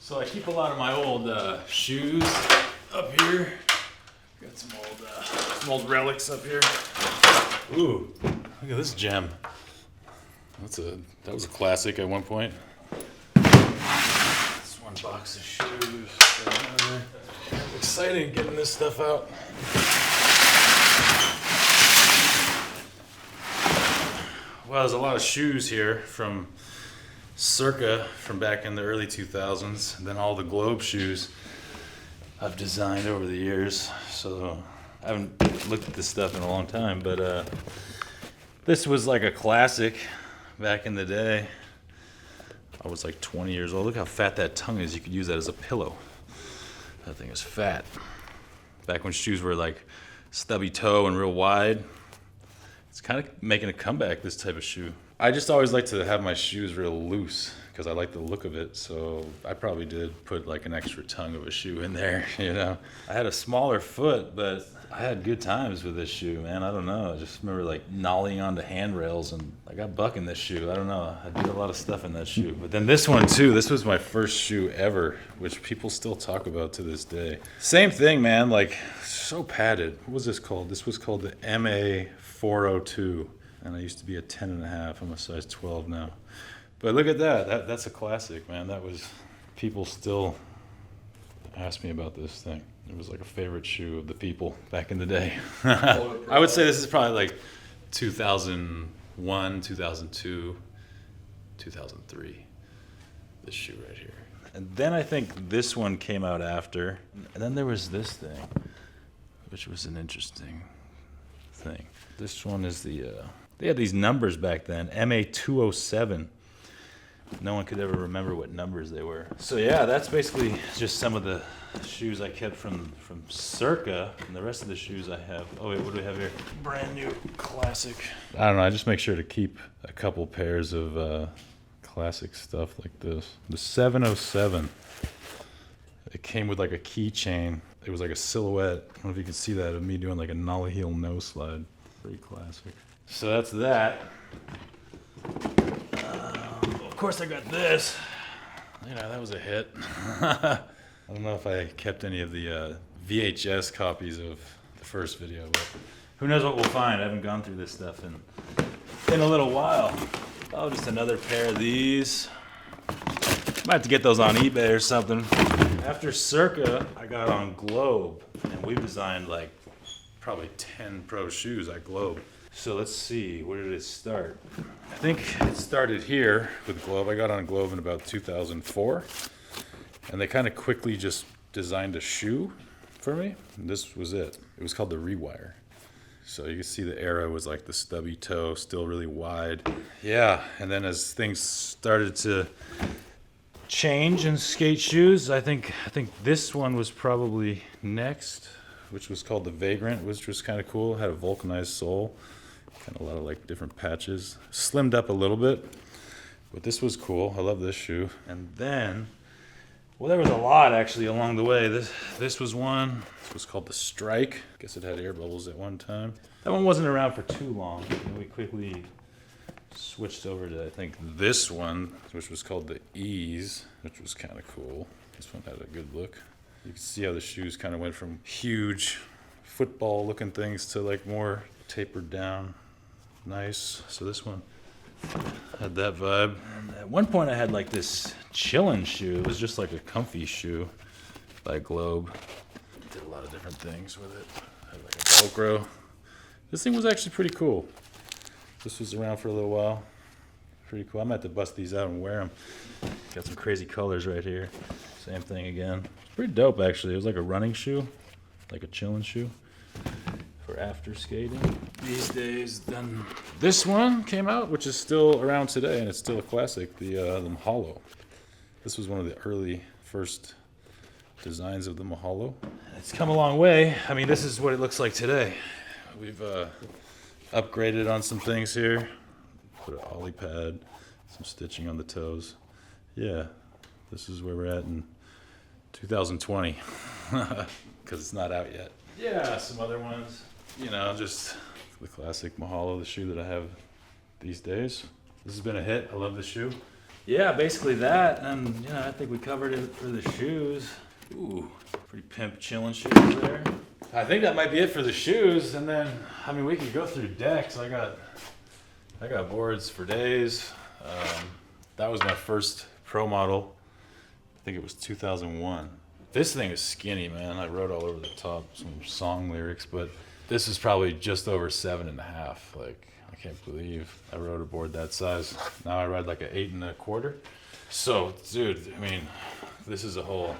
So I keep a lot of my old shoes up here. Got some old relics up here. Ooh, look at this gem. That was a classic at one point. This one box of shoes. Exciting getting this stuff out. Well, there's a lot of shoes here from back in the early 2000s, and then all the Globe shoes I've designed over the years. So I haven't looked at this stuff in a long time, but this was like a classic back in the day. I was like 20 years old. Look how fat that tongue is. You could use that as a pillow. That thing is fat. Back when shoes were like stubby toe and real wide. It's kind of making a comeback, this type of shoe. I just always like to have my shoes real loose because I like the look of it. So I probably did put like an extra tongue of a shoe in there, you know. I had a smaller foot, but I had good times with this shoe, man. I don't know. I just remember like nollying onto handrails, and I got buck in this shoe. I don't know. I did a lot of stuff in that shoe. But then this one too, this was my first shoe ever, which people still talk about to this day. Same thing, man, like so padded. What was this called? This was called the MA 402. And I used to be a 10.5. I'm a size 12 now. But look at that. That's a classic, man. That was, people still ask me about this thing. It was like a favorite shoe of the people back in the day. I would say this is probably like 2001, 2002, 2003. This shoe right here. And then I think this one came out after. And then there was this thing, which was an interesting thing. This one is they had these numbers back then, MA207. No one could ever remember what numbers they were. So yeah, that's basically just some of the shoes I kept from Circa, and the rest of the shoes I have. Oh wait, what do we have here? Brand new classic. I don't know, I just make sure to keep a couple pairs of classic stuff like this. The 707. It came with like a keychain. It was like a silhouette. I don't know if you can see that of me doing like a nollie heel no slide. Pretty classic. So that's that. Of course I got this. You know, that was a hit. I don't know if I kept any of the VHS copies of the first video, but who knows what we'll find. I haven't gone through this stuff in a little while. Oh, just another pair of these. Might have to get those on eBay or something. After Circa, I got on Globe, and we designed like probably 10 pro shoes at Globe. So let's see, where did it start? I think it started here with Globe. I got on Globe in about 2004, and they kind of quickly just designed a shoe for me. And this was it. It was called the Rewire. So you can see the era was like the stubby toe, still really wide. Yeah, and then as things started to change in skate shoes, I think this one was probably next, which was called the Vagrant, which was kind of cool. It had a vulcanized sole. Kind of a lot of like different patches. Slimmed up a little bit, but this was cool. I love this shoe. And then, well, there was a lot actually along the way. This was one. This was called the Strike. I guess it had air bubbles at one time. That one wasn't around for too long. And we quickly switched over to, I think, this one, which was called the Ease, which was kind of cool. This one had a good look. You can see how the shoes kind of went from huge football-looking things to like more tapered down. Nice. So this one had that vibe. And at one point I had like this chillin' shoe. It was just like a comfy shoe by Globe. Did a lot of different things with it. Had like a Velcro. This thing was actually pretty cool. This was around for a little while. Pretty cool. I'm gonna have to bust these out and wear them. Got some crazy colors right here. Same thing again. It's pretty dope actually. It was like a running shoe, like a chillin' shoe for after skating these days. Then this one came out, which is still around today, and it's still a classic, the Mahalo. This was one of the early first designs of the Mahalo. It's come a long way. I mean, this is what it looks like today. We've upgraded on some things here. Put an ollie pad, some stitching on the toes. Yeah, this is where we're at in 2020, because it's not out yet. Yeah, some other ones. You know, just the classic Mahalo, the shoe that I have these days. This has been a hit. I love this shoe. yeah, basically that, and you know, I think we covered it for the shoes. Ooh, pretty pimp chillin' shoes there. I think that might be it for the shoes, and then I mean we could go through decks. I got boards for days. That was my first pro model. I think it was 2001. This thing is skinny, man. I wrote all over the top some song lyrics, but this is probably just over 7.5. Like, I can't believe I rode a board that size. Now I ride like an 8 1/4. So, dude, I mean, this is a whole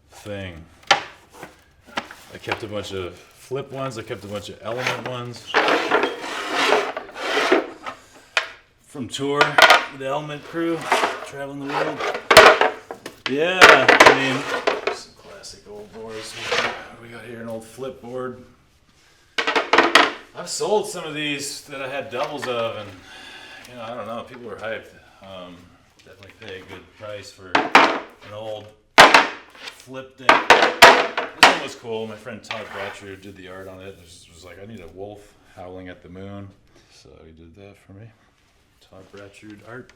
thing. I kept a bunch of flip ones. I kept a bunch of element ones. From tour with the element crew, traveling the world. Yeah, I mean, some classic old boards. We got here an old flip board. I've sold some of these that I had doubles of, and you know, I don't know, people were hyped. Definitely pay a good price for an old flip deck. This one was cool. My friend Todd Bratcher did the art on it. It was like, I need a wolf howling at the moon, so he did that for me. Todd Bratcher art.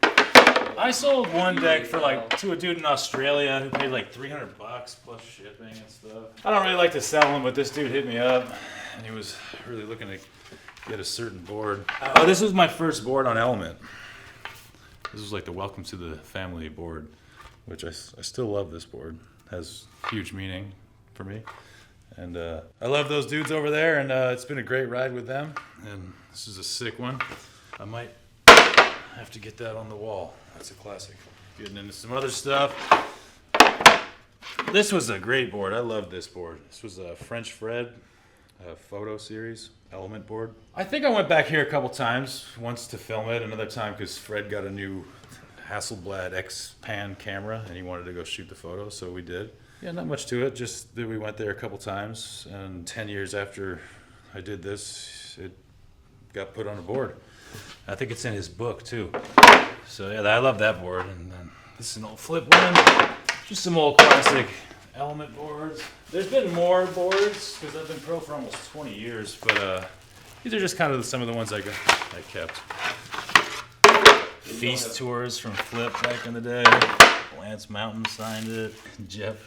I sold one deck for like to a dude in Australia who paid like $300 plus shipping and stuff. I don't really like to sell them, but this dude hit me up and he was really looking to get a certain board. Oh, this was my first board on Element. This was like the Welcome to the Family board, which I still love this board. It has huge meaning for me. And I love those dudes over there, and it's been a great ride with them. And this is a sick one. I might have to get that on the wall. That's a classic. Getting into some other stuff. This was a great board. I love this board. This was a French Fred photo series element board. I think I went back here a couple times. Once to film it, another time because Fred got a new Hasselblad X-Pan camera and he wanted to go shoot the photos, so we did. Yeah, not much to it. Just that we went there a couple times, and 10 years after I did this, it got put on a board. I think it's in his book too. So yeah, I love that board. And then this is an old flip one. Just some old classic element boards. There's been more boards because I've been pro for almost 20 years, but these are just kind of some of the ones I kept. Feast tours from Flip back in the day. Lance Mountain signed it. Jeff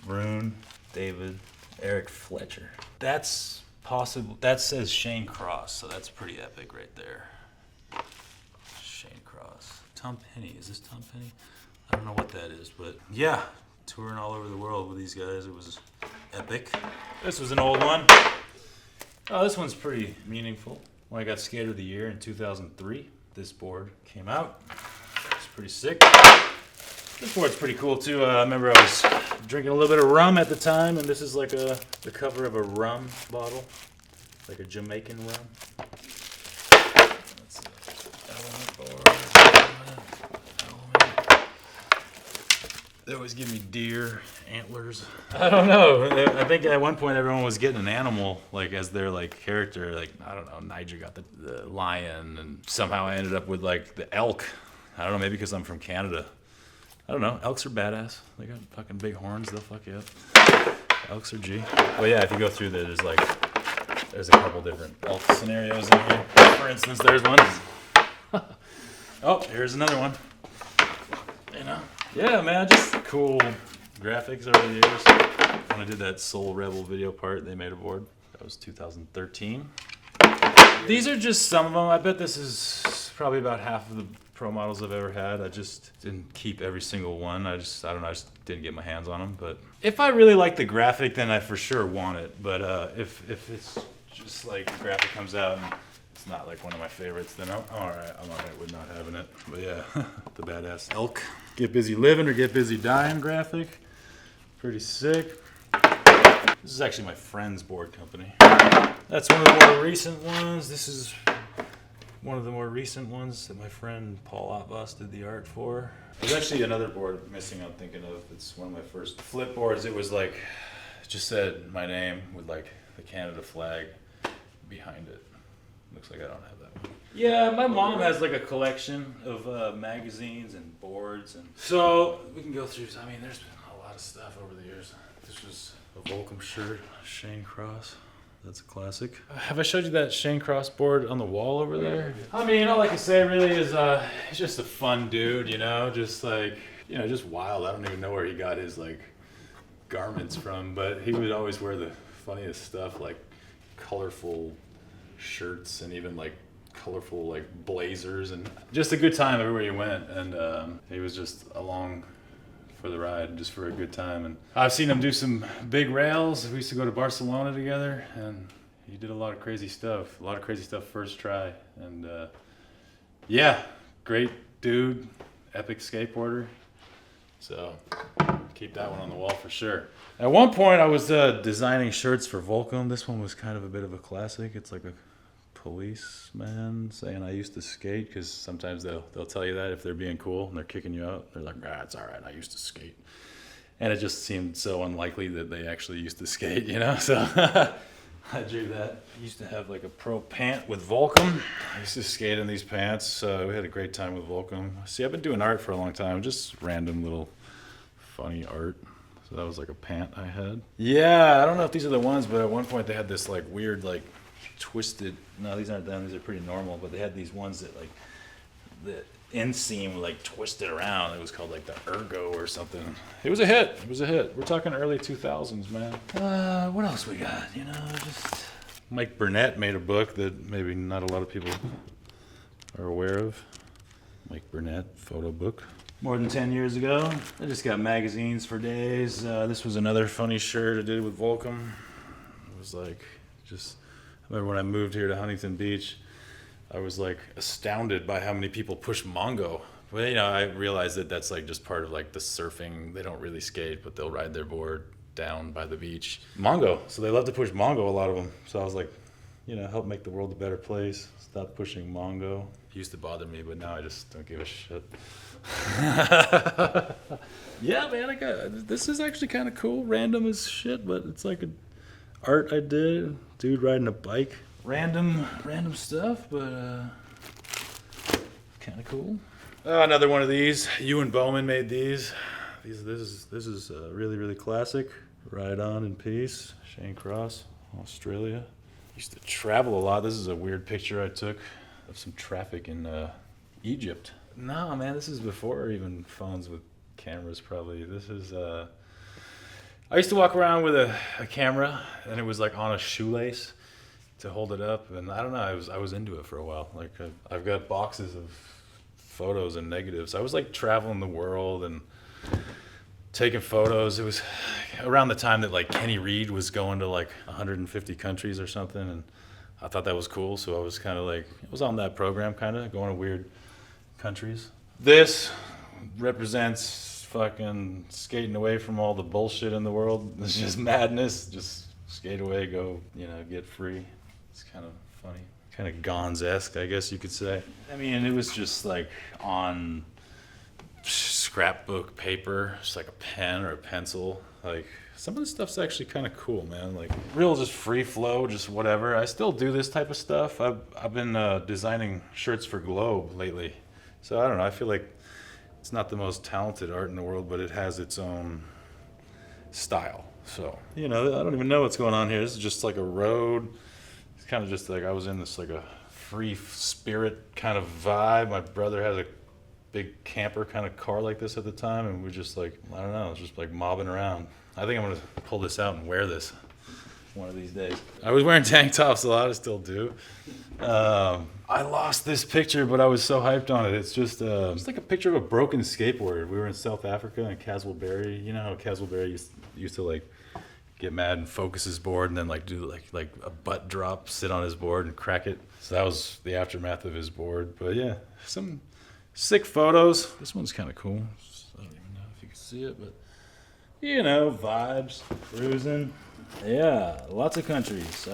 Brune, David, Eric Fletcher. That's possible. That says Shane Cross, so that's pretty epic right there. Shane Cross. Tom Penny. Is this Tom Penny? I don't know what that is, but yeah, touring all over the world with these guys. It was epic. This was an old one. Oh, this one's pretty meaningful. When I got Skater of the Year in 2003, this board came out. It's pretty sick. This board's pretty cool too. I remember I was drinking a little bit of rum at the time, and this is like the cover of a rum bottle, like a Jamaican rum. That's element board. Element. They always give me deer antlers. I don't know. I think at one point everyone was getting an animal like as their like character. Like I don't know. Niger got the lion, and somehow I ended up with like the elk. I don't know. Maybe because I'm from Canada. I don't know. Elks are badass. They got fucking big horns. They'll fuck you up. Elks are G. Well, yeah, if you go through there, there's a couple different elk scenarios in here. For instance, there's one. Oh, here's another one. You know? Yeah, man, just cool graphics over the years. When I did that Soul Rebel video part, they made a board. That was 2013. These are just some of them. I bet this is probably about half of the pro models I've ever had. I just didn't keep every single one. I don't know, I just didn't get my hands on them. But if I really like the graphic, then I for sure want it. But if it's just like the graphic comes out and it's not like one of my favorites, then I'm all right with not having it. But yeah, the badass elk. Get busy living or get busy dying graphic. Pretty sick. This is actually my friend's board company. That's one of the more recent ones. This is one of the more recent ones that my friend Paul Otvos did the art for. There's actually another board missing I'm thinking of. It's one of my first flip boards. It was like, it just said my name with like the Canada flag behind it. Looks like I don't have that one. Yeah, my mom has like a collection of magazines and boards. And so we can go through, I mean, there's been a lot of stuff over the years. This was a Volcom shirt, Shane Cross. That's a classic. Have I showed you that Shane Cross board on the wall over there? I mean, all I can say really is he's just a fun dude, you know, just like, you know, just wild. I don't even know where he got his like garments from, but he would always wear the funniest stuff, like colorful shirts and even like colorful like blazers, and just a good time everywhere you went. And he was just along for the ride, just for a good time. And I've seen him do some big rails. We used to go to Barcelona together, and he did a lot of crazy stuff. First try. And yeah, great dude, epic skateboarder. So keep that one on the wall for sure. At one point I was designing shirts for Volcom. This one was kind of a bit of a classic. It's like a policeman saying I used to skate, because sometimes they'll tell you that if they're being cool and they're kicking you out. They're like, it's all right, I used to skate. And it just seemed so unlikely that they actually used to skate, you know? So I drew that. I used to have like a pro pant with Volcom. I used to skate in these pants. We had a great time with Volcom. See, I've been doing art for a long time, just random little funny art. So that was like a pant I had. Yeah, I don't know if these are the ones, but at one point they had this like weird like twisted, no, these aren't them, these are pretty normal, but they had these ones that like the inseam like twisted around. It was called like the Ergo or something. It was a hit. We're talking early 2000s, man. What else we got? You know, just Mike Burnett made a book that maybe not a lot of people are aware of. Mike Burnett photo book. More than 10 years ago. I just got magazines for days. This was another funny shirt I did with Volcom. It was like just, I remember when I moved here to Huntington Beach, I was like astounded by how many people push Mongo. But you know, I realized that that's like just part of like the surfing. They don't really skate, but they'll ride their board down by the beach. Mongo. So they love to push Mongo, a lot of them. So I was like, you know, help make the world a better place. Stop pushing Mongo. It used to bother me, but now I just don't give a shit. Yeah, man, this is actually kind of cool. Random as shit, but it's like an art I did. Dude riding a bike. Random stuff, but kind of cool. Another one of these. Ewan Bowman made these. This is really, really classic. Ride on in peace. Shane Cross, Australia. Used to travel a lot. This is a weird picture I took of some traffic in Egypt. No, man, this is before even phones with cameras, probably. This is, I used to walk around with a camera, and it was like on a shoelace to hold it up, and I don't know, I was into it for a while. Like, I've got boxes of photos and negatives. I was like traveling the world and taking photos. It was around the time that like Kenny Reed was going to like 150 countries or something, and I thought that was cool, so I was kind of like, I was on that program, kind of going to weird countries. This represents fucking skating away from all the bullshit in the world. It's just madness. Just skate away, go, you know, get free. It's kind of funny. Kind of Gonz-esque, I guess you could say. I mean, it was just like on scrapbook paper, just like a pen or a pencil. Like, some of the stuff's actually kind of cool, man. Like, real just free flow, just whatever. I still do this type of stuff. I've been designing shirts for Globe lately. So I don't know, I feel like it's not the most talented art in the world, but it has its own style. So, you know, I don't even know what's going on here. This is just like a road. It's kind of just like I was in this like a free spirit kind of vibe. My brother had a big camper kind of car like this at the time, and we're just like, I don't know, just like mobbing around. I think I'm gonna pull this out and wear this one of these days. I was wearing tank tops a lot, I still do. I lost this picture, but I was so hyped on it. It's just like a picture of a broken skateboard. We were in South Africa in Caswellberry. You know how Caswellberry used to like get mad and focus his board and then like do like a butt drop, sit on his board and crack it. So that was the aftermath of his board. But yeah, some sick photos. This one's kind of cool. I don't even know if you can see it, but you know, vibes, cruising. Yeah, lots of countries.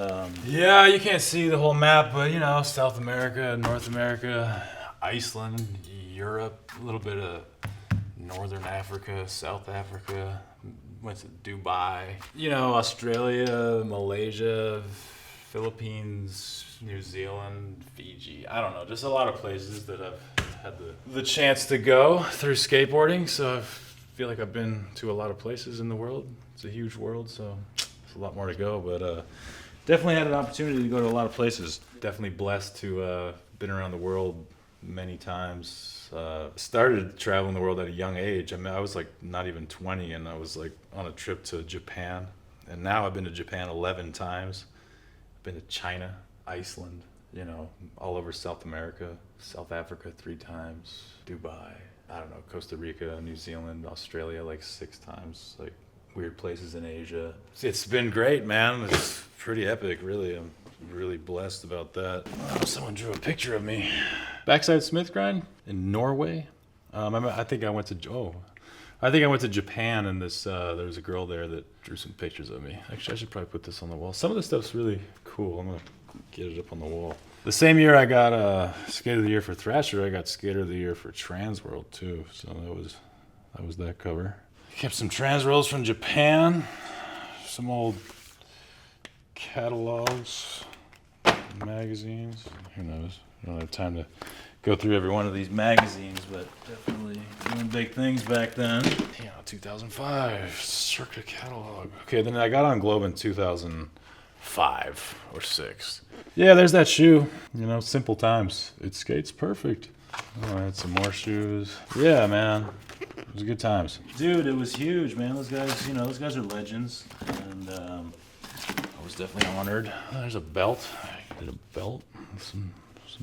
Yeah, you can't see the whole map, but you know, South America, North America, Iceland, Europe, a little bit of Northern Africa, South Africa, went to Dubai, you know, Australia, Malaysia, Philippines, New Zealand, Fiji. I don't know, just a lot of places that I've had the chance to go through skateboarding. So I feel like I've been to a lot of places in the world. It's a huge world, so a lot more to go, but definitely had an opportunity to go to a lot of places. Definitely blessed to been around the world many times. Started traveling the world at a young age. I mean, I was like not even 20, and I was like on a trip to Japan. And now I've been to Japan 11 times. I've been to China, Iceland, you know, all over South America, South Africa 3 times, Dubai, I don't know, Costa Rica, New Zealand, Australia like 6 times, like weird places in Asia. It's been great, man. It's pretty epic, really. I'm really blessed about that. Oh, someone drew a picture of me. Backside Smith grind in Norway. I think I went to Japan, and there was a girl there that drew some pictures of me. Actually, I should probably put this on the wall. Some of this stuff's really cool. I'm gonna get it up on the wall. The same year I got Skater of the Year for Thrasher, I got Skater of the Year for Transworld too. So that was that cover. Kept some Transworlds from Japan, some old catalogs, magazines. Who knows? I don't have time to go through every one of these magazines, but definitely doing big things back then. 2005, Circa catalog. Okay, then I got on Globe in 2005 or 6. Yeah, there's that shoe. You know, simple times. It skates perfect. Oh, I had some more shoes. Yeah, man. It was good times. Dude, it was huge, man. Those guys are legends. And I was definitely honored. There's a belt. I did a belt with some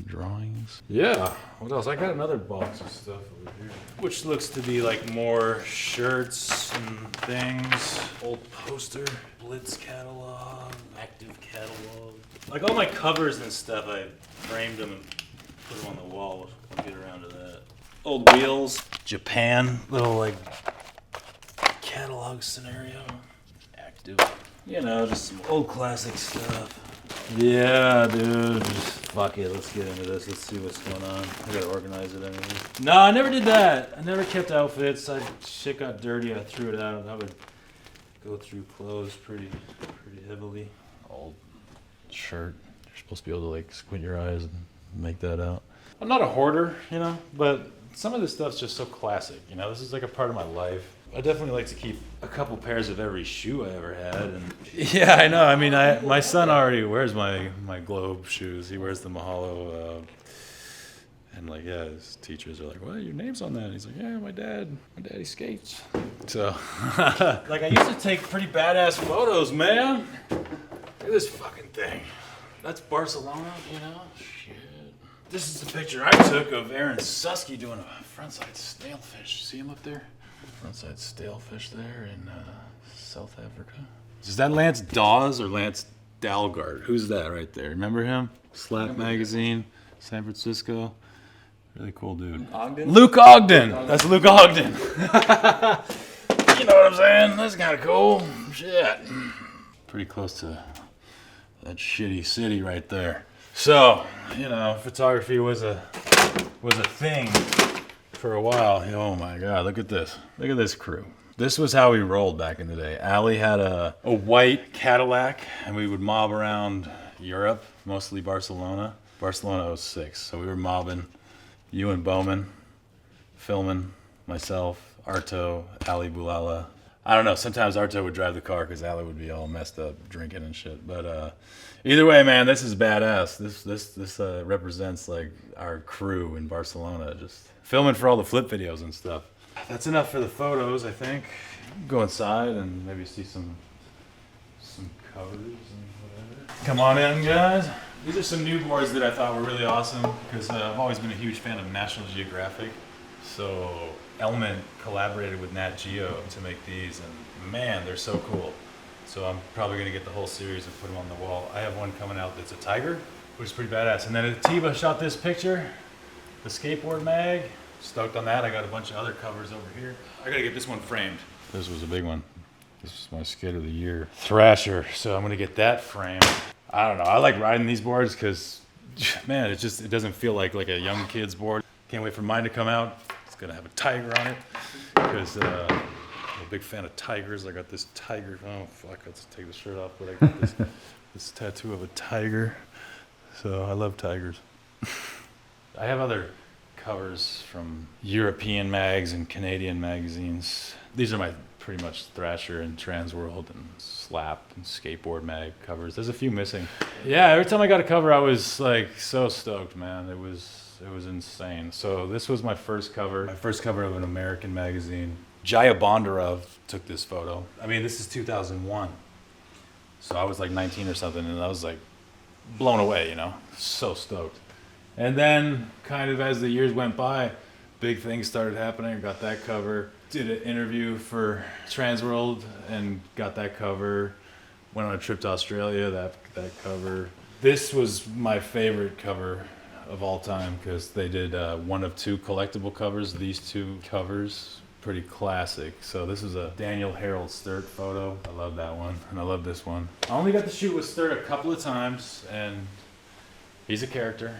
drawings. Yeah. What else? I got another box of stuff over here, which looks to be like more shirts and things. Old poster, Blitz catalog, active catalog. Like all my covers and stuff, I framed them and put them on the wall. I'll get around to that. Old wheels, Japan, little like catalog scenario. Active. You know, just some old classic stuff. Yeah, dude. Just fuck it. Let's get into this. Let's see what's going on. I gotta organize it anyway. No, I never did that. I never kept outfits. Shit got dirty. I threw it out. I would go through clothes pretty heavily. Old shirt. You're supposed to be able to like squint your eyes and make that out. I'm not a hoarder, you know, but some of this stuff's just so classic. You know, this is like a part of my life. I definitely like to keep a couple pairs of every shoe I ever had. And yeah, I know. I mean, my son already wears my Globe shoes. He wears the Mahalo. And like, yeah, his teachers are like, well, your name's on that. And he's like, yeah, my daddy skates. So, like, I used to take pretty badass photos, man. Look at this fucking thing. That's Barcelona, you know? Shit. This is the picture I took of Aaron Susky doing a frontside stalefish. See him up there? Frontside stalefish there in South Africa. Is that Lance Dawes or Lance Dalgard? Who's that right there? Remember him? Slap Magazine, San Francisco. Really cool dude. Ogden? Luke Ogden! That's Luke Ogden. You know what I'm saying? That's kind of cool. Shit. Pretty close to that shitty city right there. So, you know, photography was a thing for a while. Oh my God, look at this. Look at this crew. This was how we rolled back in the day. Allie had a white Cadillac, and we would mob around Europe, mostly Barcelona. Barcelona 06. So we were mobbing, you and Bowman, filming, myself, Arto, Ali Bulala. I don't know, sometimes Arto would drive the car because Ali would be all messed up drinking and shit. But either way, man, this is badass. This represents like our crew in Barcelona, just filming for all the flip videos and stuff. That's enough for the photos, I think. Go inside and maybe see some covers and whatever. Come on in, guys. These are some new boards that I thought were really awesome because I've always been a huge fan of National Geographic. So Element collaborated with Nat Geo to make these, and man, they're so cool. So I'm probably gonna get the whole series and put them on the wall. I have one coming out that's a tiger, which is pretty badass. And then Atiba shot this picture, the Skateboard mag. Stoked on that. I got a bunch of other covers over here. I gotta get this one framed. This was a big one. This is my Skater of the Year Thrasher, so I'm gonna get that framed. I don't know. I like riding these boards because, man, it doesn't feel like a young kid's board. Can't wait for mine to come out. It's gonna have a tiger on it because I'm a big fan of tigers. I got this tiger. Oh fuck! Let's take the shirt off. But I got this tattoo of a tiger. So I love tigers. I have other covers from European mags and Canadian magazines. These are my pretty much Thrasher and Transworld and Slap and Skateboard mag covers. There's a few missing. Yeah, every time I got a cover, I was like so stoked, man. It was insane. So this was my first cover of an American magazine. Jaya Bondarov took this photo. I mean, this is 2001. So I was like 19 or something, and I was like blown away, you know, so stoked. And then kind of as the years went by, big things started happening. I got that cover, did an interview for Transworld and got that cover, went on a trip to Australia, that cover. This was my favorite cover of all time because they did one of two collectible covers. These two covers, pretty classic. So this is a Daniel Harold Sturt photo. I love that one, and I love this one. I only got to shoot with Sturt a couple of times, and he's a character.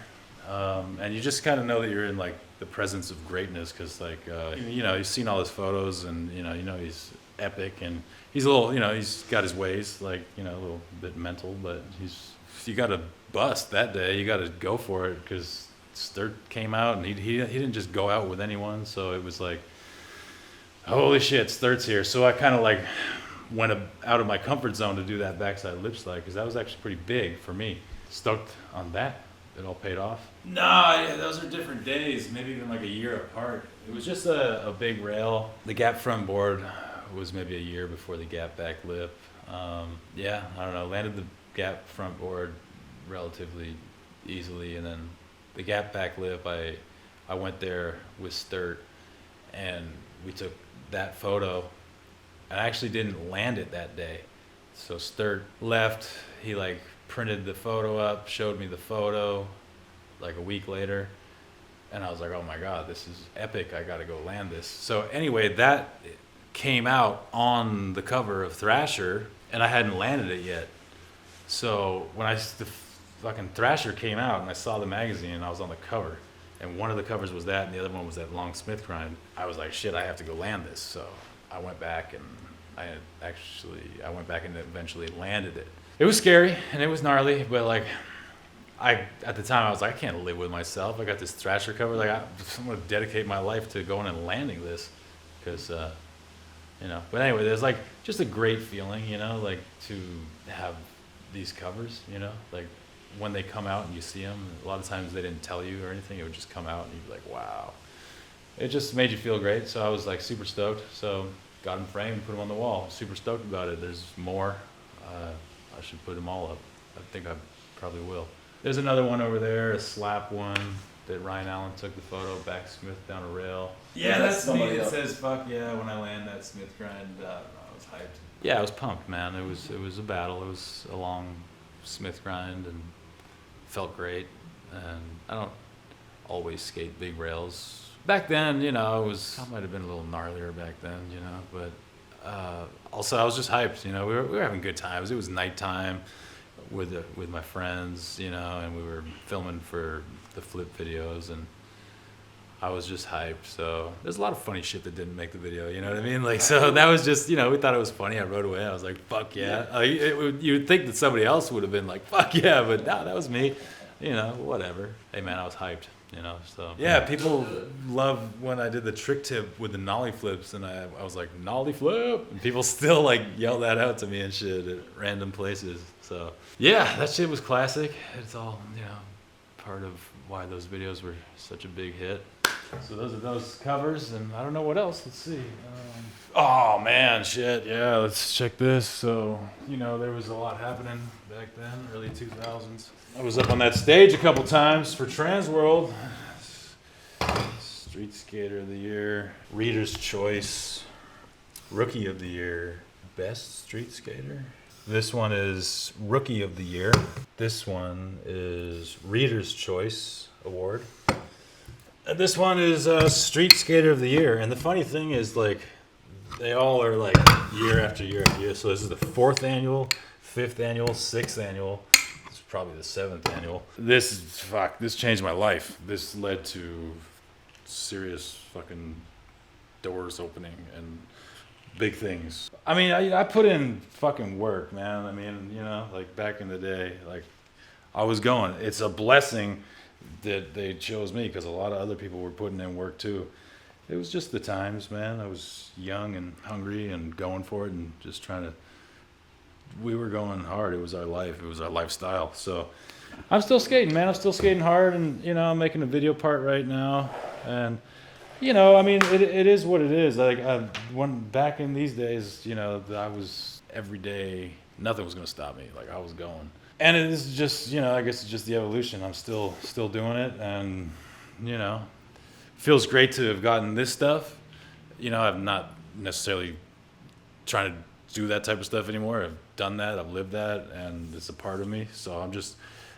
And you just kind of know that you're in like the presence of greatness because like, you know, you've seen all his photos and you know he's epic and he's a little, you know, he's got his ways, like, you know, a little bit mental, but you got to bust that day. You got to go for it because Sturt came out and he didn't just go out with anyone. So it was like, holy shit, Sturt's here. So I kind of like went out of my comfort zone to do that backside lip slide because that was actually pretty big for me. Stoked on that. It all paid off. No, yeah, those are different days, maybe even like a year apart. It was just a big rail. The gap front board was maybe a year before the gap back lip. Yeah, I don't know, landed the gap front board relatively easily, and then the gap back lip, I went there with Sturt, and we took that photo. I actually didn't land it that day. So Sturt left, he like printed the photo up, showed me the photo like a week later, and I was like, oh my God, this is epic, I gotta go land this. So anyway, that came out on the cover of Thrasher, and I hadn't landed it yet. So when the fucking Thrasher came out and I saw the magazine and I was on the cover, and one of the covers was that and the other one was that long Smith grind, I was like, shit, I have to go land this. So I went back and I went back and eventually landed it. It was scary and it was gnarly, but like, at the time I was like, I can't live with myself. I got this Thrasher cover, like I'm gonna dedicate my life to going and landing this, because you know. But anyway, there's like just a great feeling, you know, like to have these covers, you know, like when they come out and you see them. A lot of times they didn't tell you or anything; it would just come out and you'd be like, wow. It just made you feel great. So I was like super stoked. So got them framed, put them on the wall. Super stoked about it. There's more. I should put them all up. I think I probably will. There's another one over there, a Slap one that Ryan Allen took the photo, back Smith down a rail. Yeah, that's me. It says fuck yeah when I land that Smith grind. I was hyped. Yeah, I was pumped, man. It was a battle. It was a long Smith grind and felt great. And I don't always skate big rails. Back then, you know, I might have been a little gnarlier back then, you know, but also I was just hyped, you know. We were having good times. It was nighttime with my friends, you know, and we were filming for the flip videos, and I was just hyped. So there's a lot of funny shit that didn't make the video, you know what I mean? Like, so that was just, you know, we thought it was funny. I rode away. I was like, fuck yeah. You'd think that somebody else would have been like, fuck yeah, but no, that was me. You know, whatever. Hey man, I was hyped. You know, so yeah, people love when I did the trick tip with the nollie flips, and I was like, nollie flip, and people still like yell that out to me and shit at random places. So yeah, that shit was classic. It's all, you know, part of why those videos were such a big hit. So those are those covers, and I don't know what else. Let's see. Oh man, shit. Yeah, let's check this. So, you know, there was a lot happening back then, early 2000s. I was up on that stage a couple times for Transworld. Street Skater of the Year, Reader's Choice, Rookie of the Year, Best Street Skater. This one is Rookie of the Year. This one is Reader's Choice Award. And this one is Street Skater of the Year. And the funny thing is, like, they all are like year after year after year. So this is the 4th annual, 5th annual, 6th annual. This is probably the 7th annual. This changed my life. This led to serious fucking doors opening and big things. I mean, I put in fucking work, man. I mean, you know, like back in the day, like I was going. It's a blessing that they chose me, because a lot of other people were putting in work too. it was just the times, man. I was young and hungry and going for it and just trying to, we were going hard. It was our life. It was our lifestyle. So I'm still skating, man. I'm still skating hard, and, you know, I'm making a video part right now. And, you know, I mean, it is what it is. Like, when back in these days, you know, I was every day, nothing was going to stop me. Like, I was going. And it is just, you know, I guess it's just the evolution. I'm still doing it, and, you know, feels great to have gotten this stuff. You know, I'm not necessarily trying to do that type of stuff anymore. I've done that, I've lived that, and it's a part of me. So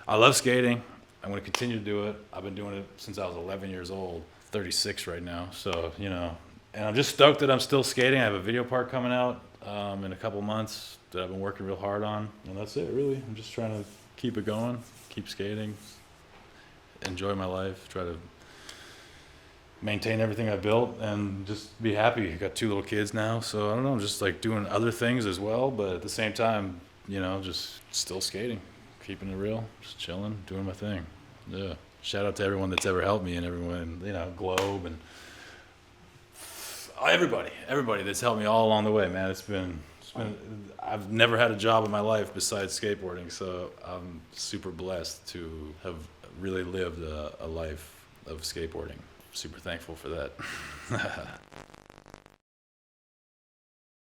I love skating. I'm going to continue to do it. I've been doing it since I was 11 years old, 36 right now. So, you know, and I'm just stoked that I'm still skating. I have a video part coming out in a couple months that I've been working real hard on. And that's it, really. I'm just trying to keep it going, keep skating, enjoy my life, try to maintain everything I built, and just be happy. I got 2 little kids now, so I don't know, I'm just like doing other things as well, but at the same time, you know, just still skating, keeping it real, just chilling, doing my thing. Yeah. Shout out to everyone that's ever helped me, and everyone, you know, Globe, and everybody that's helped me all along the way, man. It's been I've never had a job in my life besides skateboarding, so I'm super blessed to have really lived a life of skateboarding. Super thankful for that.